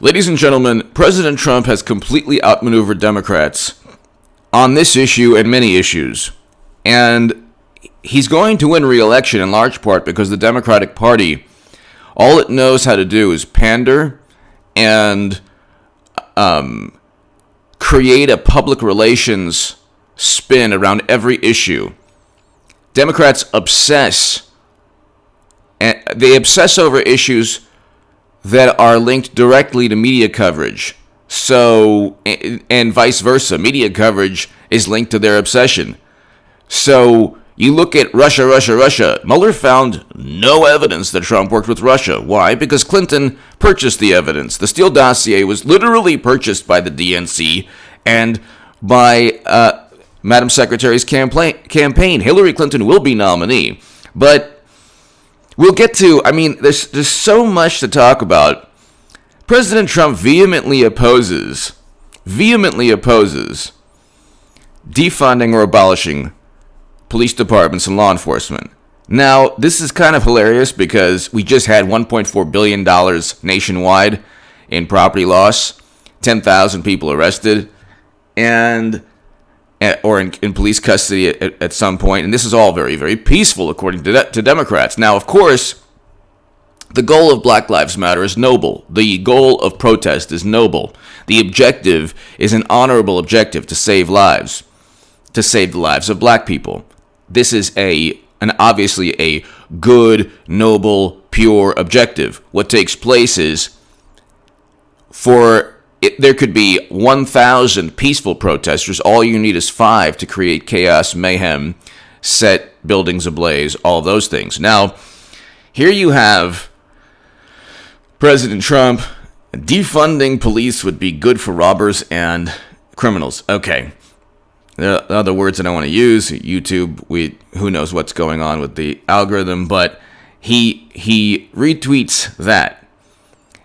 Ladies and gentlemen, President Trump has completely outmaneuvered Democrats on this issue and many issues. And he's going to win re-election in large part because the Democratic Party, all it knows how to do is pander and create a public relations spin around every issue. Democrats obsess, and they obsess over issues that are linked directly to media coverage. So, and vice versa, media coverage is linked to their obsession. So, you look at Russia. Mueller found no evidence that Trump worked with Russia. Why? Because Clinton purchased the evidence. The Steele dossier was literally purchased by the DNC and by Madam Secretary's campaign. Hillary Clinton will be nominee. But we'll get to, there's so much to talk about. President Trump vehemently opposes defunding or abolishing police departments and law enforcement. Now, this is kind of hilarious because we just had $1.4 billion nationwide in property loss, 10,000 people arrested, or in police custody at some point, and this is all very, very peaceful according to Democrats. Now, of course, the goal of Black Lives Matter is noble. The goal of protest is noble. The objective is an honorable objective to save lives, to save the lives of black people. This is obviously a good, noble, pure objective. What takes place is there could be 1,000 peaceful protesters. All you need is 5 to create chaos, mayhem, set buildings ablaze, all those things. Now, here you have President Trump. Defunding police would be good for robbers and criminals. Okay. The other words I don't want to use. YouTube, who knows what's going on with the algorithm, but he retweets that.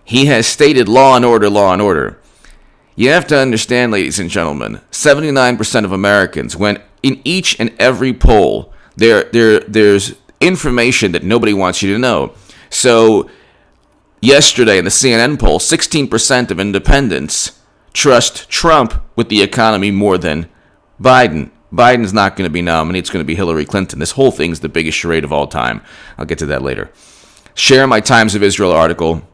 He has stated law and order. You have to understand, ladies and gentlemen, 79% of Americans, when in each and every poll, there's information that nobody wants you to know. So, yesterday in the CNN poll, 16% of independents trust Trump with the economy more than Biden. Biden's not going to be nominated. It's going to be Hillary Clinton. This whole thing's the biggest charade of all time. I'll get to that later. Share my Times of Israel article.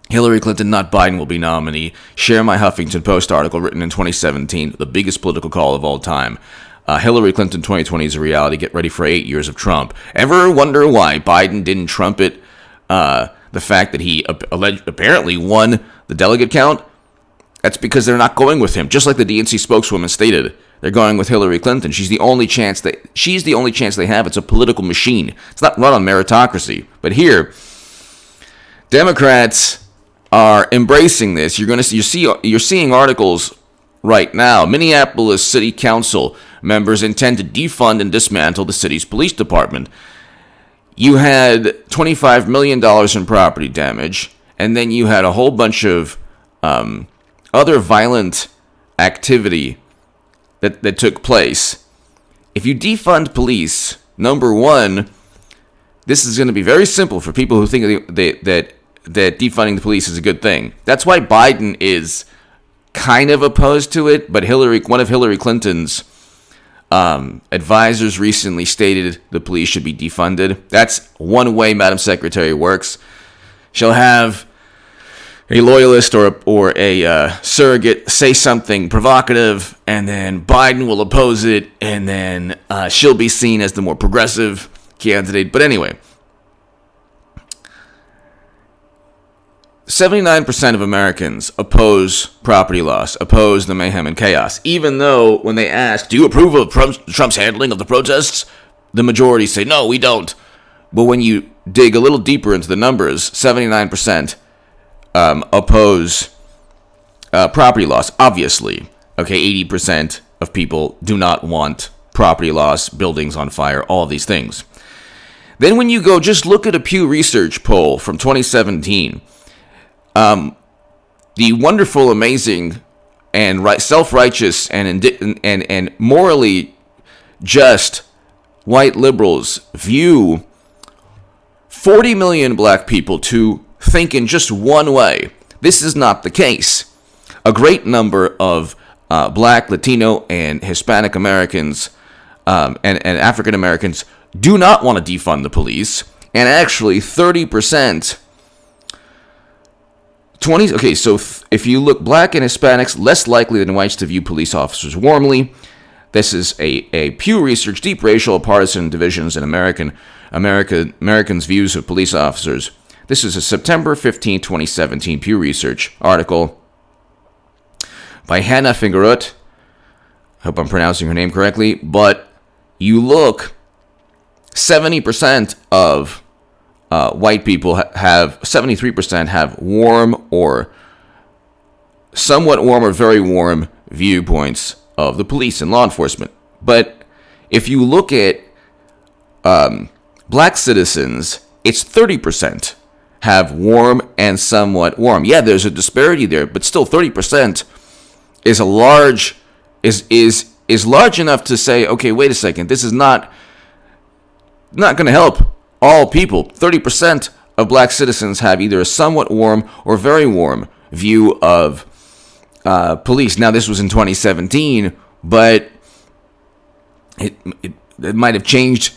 Hillary Clinton, not Biden, will be nominee. Share my Huffington Post article written in 2017, the biggest political call of all time. Hillary Clinton 2020 is a reality. Get ready for 8 years of Trump. Ever wonder why Biden didn't trumpet the fact that he apparently won the delegate count? That's because they're not going with him. Just like the DNC spokeswoman stated, they're going with Hillary Clinton. She's the only chance they have. It's a political machine. It's not run on meritocracy. But here, Democrats are embracing this. You're seeing articles right now. Minneapolis City Council members intend to defund and dismantle the city's police department. You had $25 million in property damage, and then you had a whole bunch of other violent activity that took place. If you defund police, number one, this is going to be very simple for people who think that defunding the police is a good thing. That's why Biden is kind of opposed to it, but one of Hillary Clinton's advisors recently stated the police should be defunded. That's one way Madam Secretary works. She'll have a loyalist or a surrogate say something provocative, and then Biden will oppose it, and then she'll be seen as the more progressive candidate. But anyway, 79% of Americans oppose property loss, oppose the mayhem and chaos, even though when they ask, do you approve of Trump's handling of the protests? The majority say, no, we don't. But when you dig a little deeper into the numbers, 79% oppose property loss, obviously. Okay, 80% of people do not want property loss, buildings on fire, all these things. Then when you go, just look at a Pew Research poll from 2017. The wonderful, amazing, and self-righteous and morally just white liberals view 40 million black people to think in just one way. This is not the case. A great number of Black, Latino, and Hispanic Americans and African Americans do not want to defund the police. And actually, 30%, so if you look, Black and Hispanics less likely than whites to view police officers warmly. This is a Pew Research, Deep Racial Partisan Divisions in Americans' Views of Police Officers. This is a September 15, 2017 Pew Research article by Hannah Fingerut. Hope I'm pronouncing her name correctly. But you look, 70% of white people have, 73% have warm or somewhat warm or very warm viewpoints of the police and law enforcement. But if you look at Black citizens, it's 30% have warm and somewhat warm. Yeah, there's a disparity there, but still 30% is a large is large enough to say, okay, wait a second, this is not going to help all people. 30% of Black citizens have either a somewhat warm or very warm view of police. Now, this was in 2017, but it might have changed.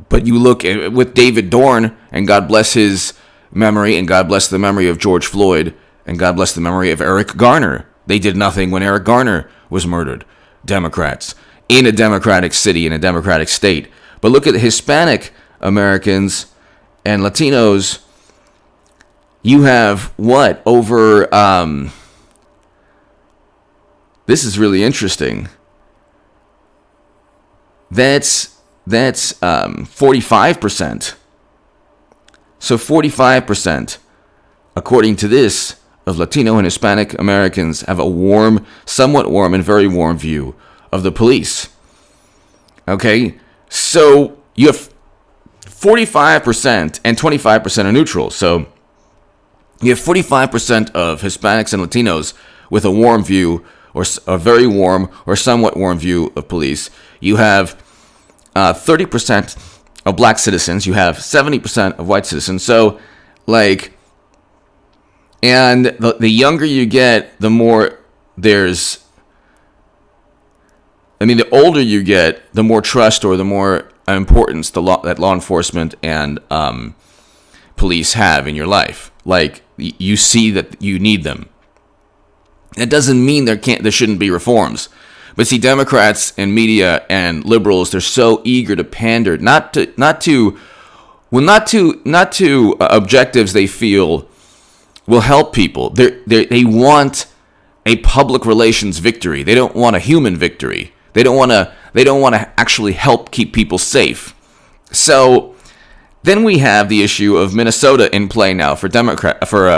But you look at, with David Dorn, and God bless his memory, and God bless the memory of George Floyd, and God bless the memory of Eric Garner. They did nothing when Eric Garner was murdered. Democrats in a Democratic city, in a Democratic state. But look at Hispanic Americans and Latinos. You have what? Over, this is really interesting. That's 45%. So 45%, according to this, of Latino and Hispanic Americans have a warm, somewhat warm, and very warm view of the police. Okay? So you have 45% and 25% are neutral. So you have 45% of Hispanics and Latinos with a warm view, or a very warm or somewhat warm view of police. You have 30% of Black citizens. You have 70% of white citizens. So, and the younger you get, the more there's, the older you get, the more trust or the more importance that law enforcement and police have in your life. You see that you need them. That doesn't mean there shouldn't be reforms. But see, Democrats and media and liberals, they're so eager to pander, not to objectives they feel will help people. They want a public relations victory. They don't want a human victory. They don't want to actually help keep people safe. So then we have the issue of Minnesota in play now for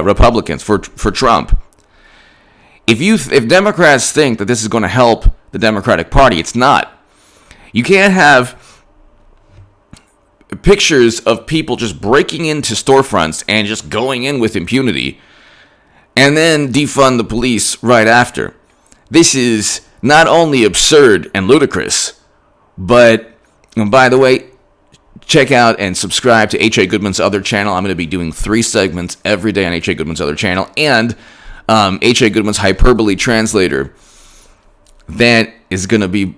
Republicans, for Trump. If Democrats think that this is going to help the Democratic Party, it's not. You can't have pictures of people just breaking into storefronts and just going in with impunity and then defund the police right after. This is not only absurd and ludicrous, but, by the way, check out and subscribe to H.A. Goodman's other channel. I'm going to be doing 3 segments every day on H.A. Goodman's other channel, and H.A. Goodman's Hyperbole Translator. That is going to be,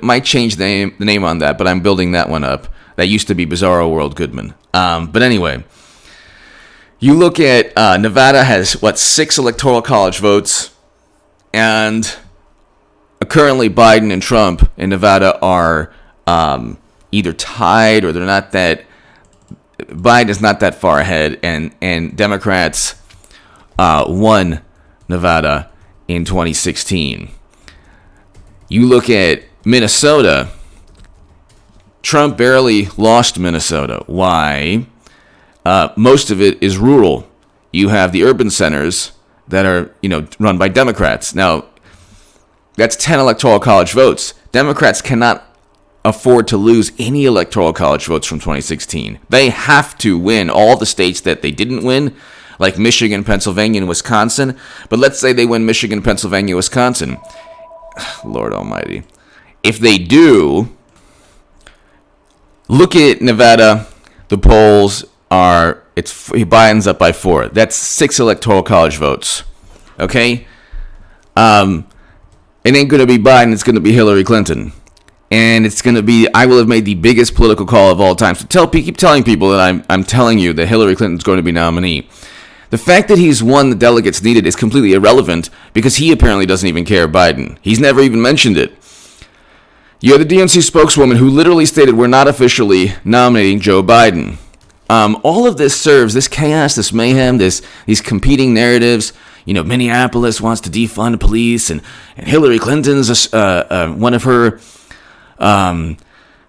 might change the name on that, but I'm building that one up. That used to be Bizarro World Goodman. But anyway, you look at Nevada has, 6 electoral college votes, and currently Biden and Trump in Nevada are either tied or they're not that, Biden is not that far ahead, and Democrats won Nevada in 2016. You look at Minnesota, Trump barely lost Minnesota. Why? Most of it is rural. You have the urban centers that are, run by Democrats. Now, that's 10 electoral college votes. Democrats cannot afford to lose any electoral college votes from 2016. They have to win all the states that they didn't win, like Michigan, Pennsylvania, and Wisconsin. But let's say they win Michigan, Pennsylvania, Wisconsin. Lord almighty. If they do, look at Nevada. The polls are Biden's up by 4. That's 6 electoral college votes. Okay? It ain't going to be Biden, it's going to be Hillary Clinton. And it's going to be, I will have made the biggest political call of all time. So keep telling people that I'm telling you that Hillary Clinton's going to be nominee. The fact that he's won the delegates needed is completely irrelevant because he apparently doesn't even care Biden. He's never even mentioned it. You have the DNC spokeswoman who literally stated we're not officially nominating Joe Biden. All of this serves, this chaos, this mayhem, these competing narratives. You know, Minneapolis wants to defund the police, and Hillary Clinton's one of her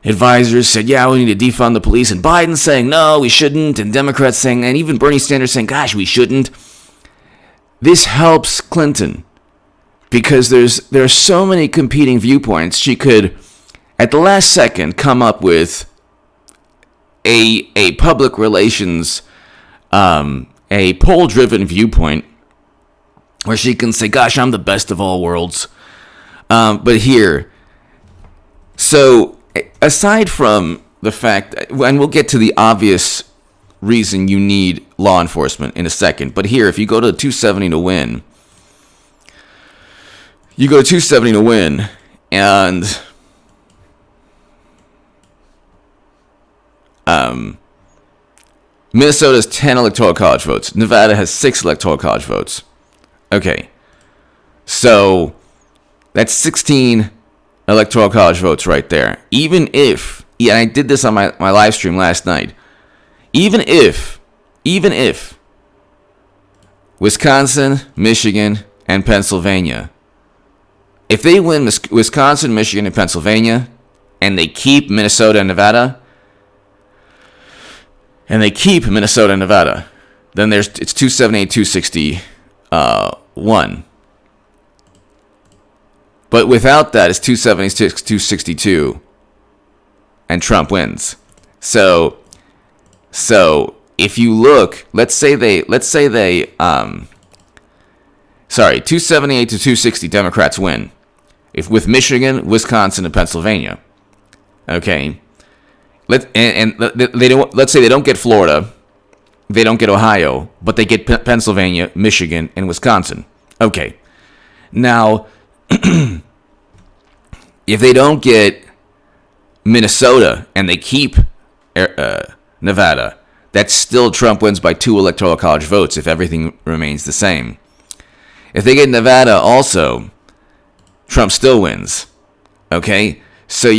advisors said, yeah, we need to defund the police, and Biden's saying, no, we shouldn't, and Democrats saying, and even Bernie Sanders saying, gosh, we shouldn't. This helps Clinton because there are so many competing viewpoints. She could, at the last second, come up with a public relations, a poll-driven viewpoint where she can say, gosh, I'm the best of all worlds. But here, so aside from the fact, and we'll get to the obvious reason you need law enforcement in a second, but here, if you go to 270 to win, and Minnesota has 10 electoral college votes. Nevada has 6 electoral college votes. Okay, so that's 16 electoral college votes right there. Even if, yeah, I did this on my live stream last night. Even if Wisconsin, Michigan, and Pennsylvania, if they win Wisconsin, Michigan, and Pennsylvania, and they keep Minnesota and Nevada, then it's 278, 261. But without that, it's 276, 262, and Trump wins. So if you look, let's say 278 to 260 Democrats win. If with Michigan, Wisconsin, and Pennsylvania, okay. Let's say they don't get Florida, they don't get Ohio, but they get Pennsylvania, Michigan, and Wisconsin. Okay, now if they don't get Minnesota and they keep Nevada, that's still Trump wins by 2 electoral college votes if everything remains the same. If they get Nevada also, Trump still wins. Okay, so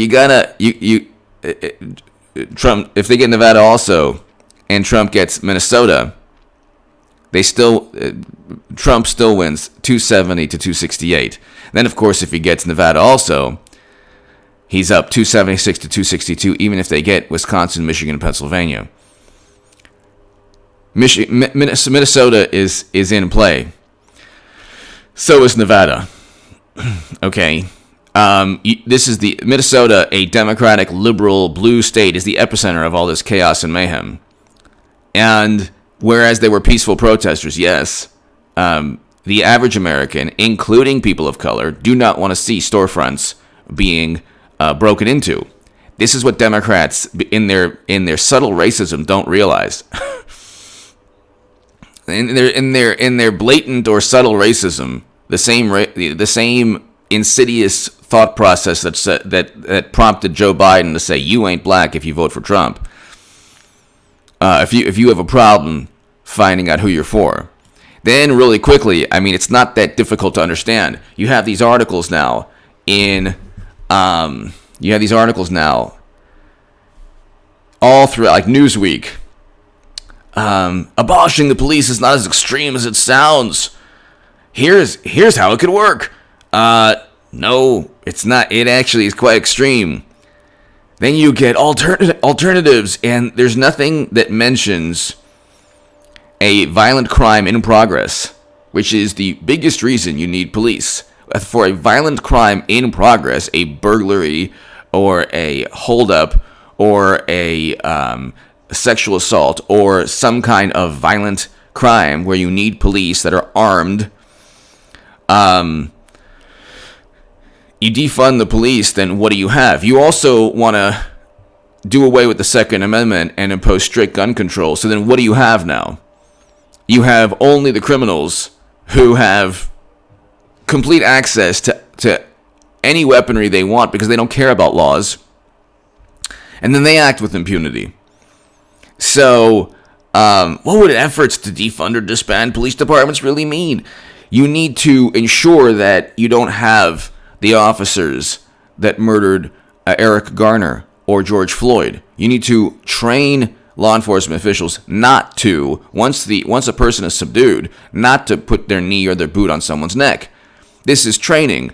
Trump, if they get Nevada also, and Trump gets Minnesota, Trump still wins 270 to 268. Then, of course, if he gets Nevada also, he's up 276 to 262, even if they get Wisconsin, Michigan, and Pennsylvania. Minnesota is in play. So is Nevada. Okay. This is the Minnesota, a Democratic, liberal, blue state, is the epicenter of all this chaos and mayhem. And whereas they were peaceful protesters, yes, the average American, including people of color, do not want to see storefronts being broken into. This is what Democrats, in their subtle racism, don't realize. in their blatant or subtle racism, the same insidious thought process that prompted Joe Biden to say you ain't black if you vote for Trump. If you have a problem finding out who you're for, then really quickly, I mean, it's not that difficult to understand. You have these articles now all through, like Newsweek. Abolishing the police is not as extreme as it sounds. Here's how it could work. No, it's not. It actually is quite extreme. Then you get alternatives, and there's nothing that mentions a violent crime in progress, which is the biggest reason you need police. For a violent crime in progress, a burglary or a holdup or a sexual assault or some kind of violent crime where you need police that are armed, you defund the police, then what do you have? You also want to do away with the Second Amendment and impose strict gun control. So then what do you have now? You have only the criminals who have complete access to any weaponry they want because they don't care about laws. And then they act with impunity. So what would efforts to defund or disband police departments really mean? You need to ensure that you don't have the officers that murdered Eric Garner or George Floyd. You need to train law enforcement officials not to, once a person is subdued, not to put their knee or their boot on someone's neck. This is training,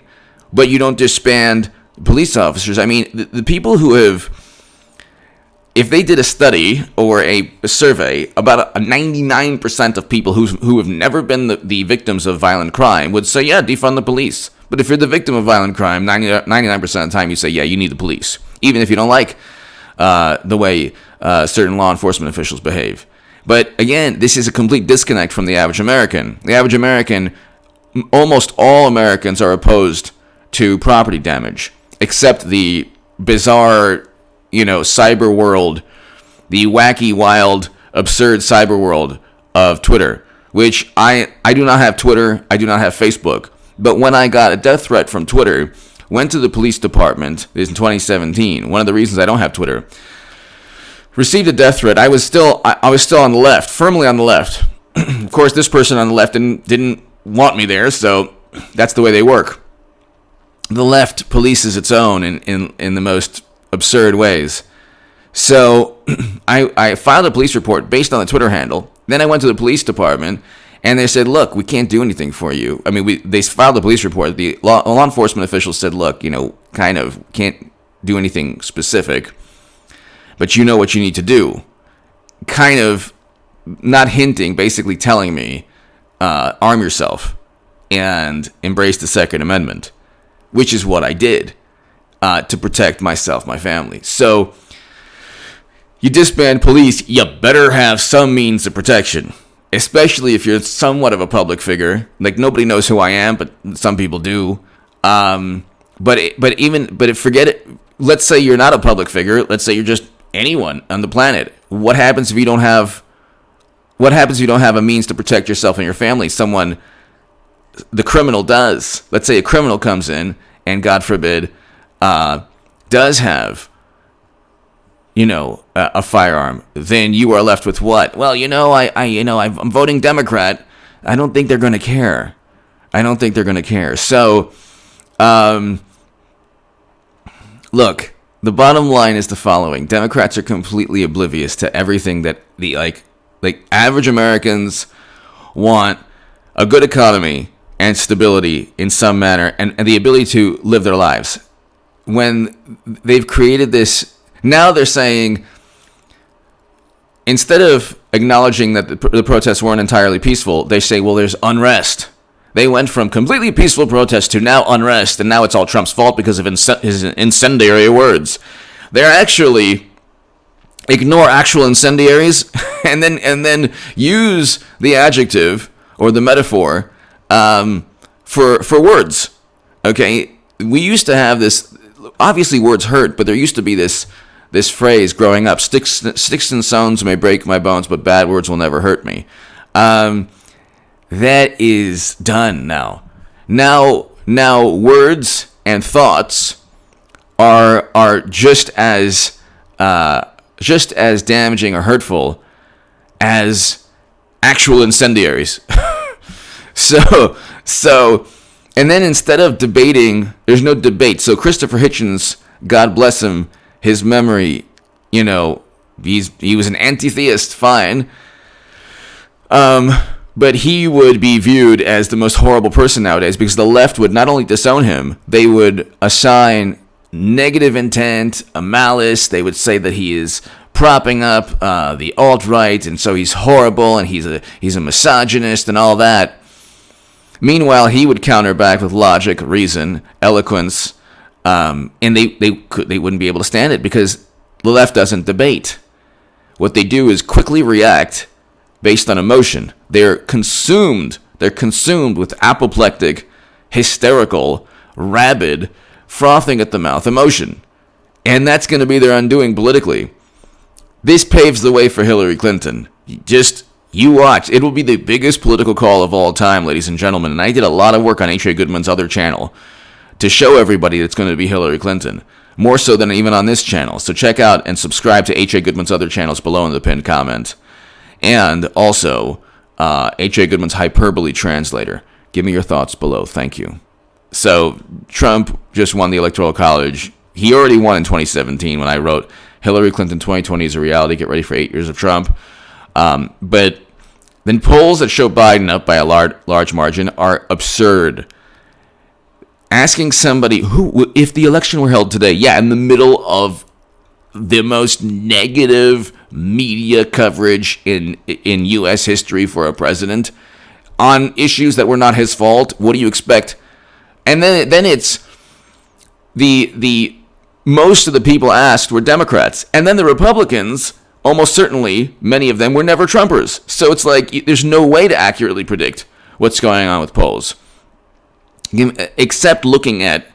but you don't disband police officers. I mean, the people who have, if they did a study or a survey, about 99% of people who have never been the victims of violent crime would say, yeah, defund the police. But if you're the victim of violent crime, 99% of the time you say, yeah, you need the police, even if you don't like the way certain law enforcement officials behave. But again, this is a complete disconnect from the average American. The average American, almost all Americans are opposed to property damage, except the bizarre, cyber world, the wacky, wild, absurd cyber world of Twitter, which I do not have Twitter, I do not have Facebook. But when I got a death threat from Twitter, went to the police department, this is in 2017, one of the reasons I don't have Twitter, received a death threat. I was still on the left, firmly on the left. Of course, this person on the left didn't want me there, so that's the way they work. The left polices its own in the most absurd ways. So I filed a police report based on the Twitter handle. Then I went to the police department, and they said, look, we can't do anything for you. I mean, they filed a police report. The law enforcement officials said, look, kind of can't do anything specific, but you know what you need to do. Kind of not hinting, basically telling me, arm yourself and embrace the Second Amendment, which is what I did to protect myself, my family. So you disband police, you better have some means of protection, especially if you're somewhat of a public figure. Like, nobody knows who I am, but some people do. But forget it. Let's say you're not a public figure. Let's say you're just anyone on the planet. What happens if you don't have a means to protect yourself and your family? The criminal does. Let's say a criminal comes in and, God forbid, does have, a firearm. Then you are left with what? Well, I'm voting Democrat. I don't think they're going to care. So, look, the bottom line is the following. Democrats are completely oblivious to everything that the average Americans want: a good economy and stability in some manner, and the ability to live their lives. When they've created this, now they're saying, instead of acknowledging that the protests weren't entirely peaceful, they say, well, there's unrest. They went from completely peaceful protest to now unrest, and now it's all Trump's fault because of his incendiary words. They're actually ignore actual incendiaries and then use the adjective or the metaphor for words. Okay, we used to have this. Obviously, words hurt, but there used to be this phrase growing up: sticks and stones may break my bones, but bad words will never hurt me. That is done now. Now, words and thoughts are just as damaging or hurtful as actual incendiaries. So, and then instead of debating, there's no debate. So Christopher Hitchens, God bless him, his memory, he was an anti-theist, fine. But he would be viewed as the most horrible person nowadays because the left would not only disown him, they would assign negative intent, a malice. They would say that he is propping up the alt-right, and so he's horrible, and he's a misogynist and all that. Meanwhile, he would counter back with logic, reason, eloquence, and they wouldn't be able to stand it because the left doesn't debate. What they do is quickly react based on emotion. They're consumed with apoplectic, hysterical, rabid, frothing at the mouth emotion. And that's going to be their undoing politically. This paves the way for Hillary Clinton. You watch. It will be the biggest political call of all time, ladies and gentlemen. And I did a lot of work on H.A. Goodman's other channel to show everybody it's going to be Hillary Clinton. More so than even on this channel. So check out and subscribe to H.A. Goodman's other channels below in the pinned comment. And also, H.A. Goodman's Hyperbole Translator. Give me your thoughts below. Thank you. So, Trump just won the Electoral College. He already won in 2017 when I wrote, Hillary Clinton 2020 is a reality. Get ready for 8 years of Trump. But then polls that show Biden up by a large margin are absurd. Asking somebody, who, if the election were held today, in the middle of the most negative media coverage in U.S. history for a president, on issues that were not his fault, what do you expect? And then it's the most of the people asked were Democrats. And then the Republicans, almost certainly, many of them were never Trumpers. So it's like there's no way to accurately predict what's going on with polls. Except looking at,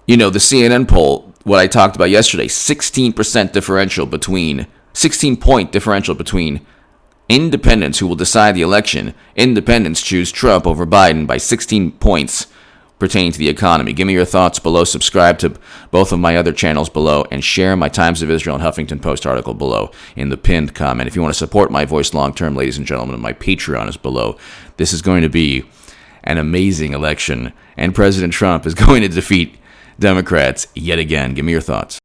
the CNN poll, what I talked about yesterday, 16% differential between, 16-point differential between independents who will decide the election. Independents choose Trump over Biden by 16 points pertaining to the economy. Give me your thoughts below. Subscribe to both of my other channels below and share my Times of Israel and Huffington Post article below in the pinned comment. If you want to support my voice long-term, ladies and gentlemen, my Patreon is below. This is going to be an amazing election, and President Trump is going to defeat Democrats yet again. Give me your thoughts.